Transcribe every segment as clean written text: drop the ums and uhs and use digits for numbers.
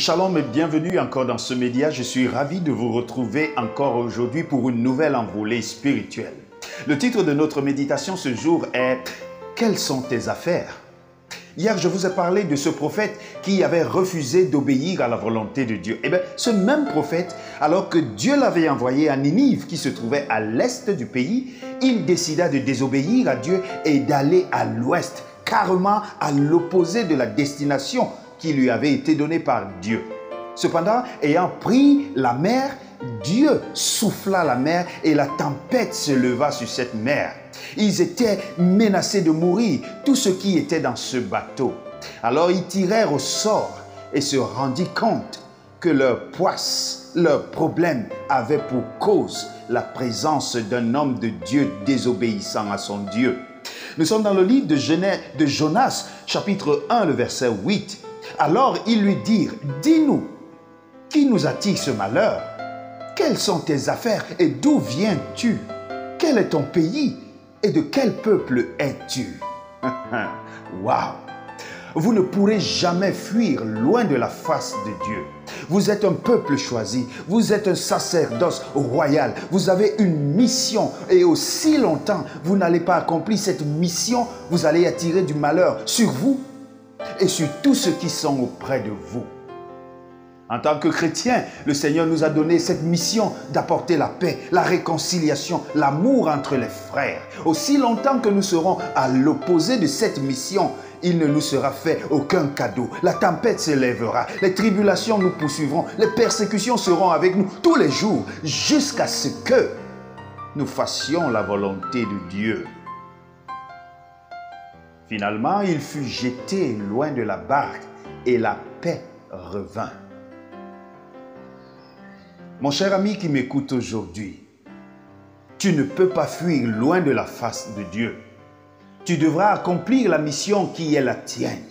Shalom et bienvenue encore dans ce média. Je suis ravi de vous retrouver encore aujourd'hui pour une nouvelle envolée spirituelle. Le titre de notre méditation ce jour est « Quelles sont tes affaires ?» Hier, je vous ai parlé de ce prophète qui avait refusé d'obéir à la volonté de Dieu. Eh bien, ce même prophète, alors que Dieu l'avait envoyé à Ninive, qui se trouvait à l'est du pays, il décida de désobéir à Dieu et d'aller à l'ouest, carrément à l'opposé de la destination qui lui avait été donnée par Dieu. Cependant, ayant pris la mer, Dieu souffla la mer et la tempête se leva sur cette mer. Ils étaient menacés de mourir, tous ceux qui étaient dans ce bateau. Alors ils tirèrent au sort et se rendirent compte que leur poisse, leur problème avait pour cause la présence d'un homme de Dieu désobéissant à son Dieu. Nous sommes dans le livre de Jonas, chapitre 1, le verset 8. Alors ils lui dirent, « Dis-nous, qui nous attire ce malheur? Quelles sont tes affaires et d'où viens-tu? Quel est ton pays et de quel peuple es-tu? » Waouh! Vous ne pourrez jamais fuir loin de la face de Dieu. Vous êtes un peuple choisi, vous êtes un sacerdoce royal, vous avez une mission et aussi longtemps vous n'allez pas accomplir cette mission, vous allez attirer du malheur sur vous et sur tous ceux qui sont auprès de vous. En tant que chrétiens, le Seigneur nous a donné cette mission d'apporter la paix, la réconciliation, l'amour entre les frères. Aussi longtemps que nous serons à l'opposé de cette mission, il ne nous sera fait aucun cadeau. La tempête s'élèvera, les tribulations nous poursuivront, les persécutions seront avec nous tous les jours, jusqu'à ce que nous fassions la volonté de Dieu. Finalement, il fut jeté loin de la barque et la paix revint. Mon cher ami qui m'écoute aujourd'hui, tu ne peux pas fuir loin de la face de Dieu. Tu devras accomplir la mission qui est la tienne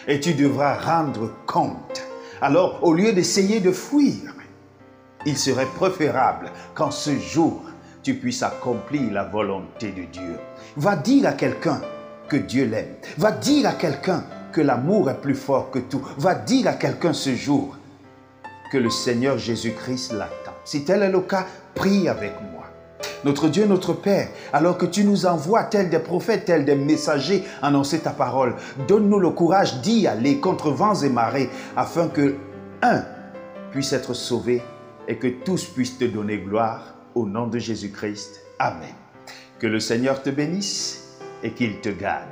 et tu devras rendre compte. Alors, au lieu d'essayer de fuir, il serait préférable qu'en ce jour, tu puisses accomplir la volonté de Dieu. Va dire à quelqu'un que Dieu l'aime. Va dire à quelqu'un que l'amour est plus fort que tout. Va dire à quelqu'un ce jour que le Seigneur Jésus-Christ l'attend. Si tel est le cas, prie avec moi. Notre Dieu, notre Père, alors que tu nous envoies tels des prophètes, tels des messagers annoncer ta parole, donne-nous le courage d'y aller contre vents et marées, afin que un puisse être sauvé et que tous puissent te donner gloire au nom de Jésus-Christ. Amen. Que le Seigneur te bénisse et qu'il te garde.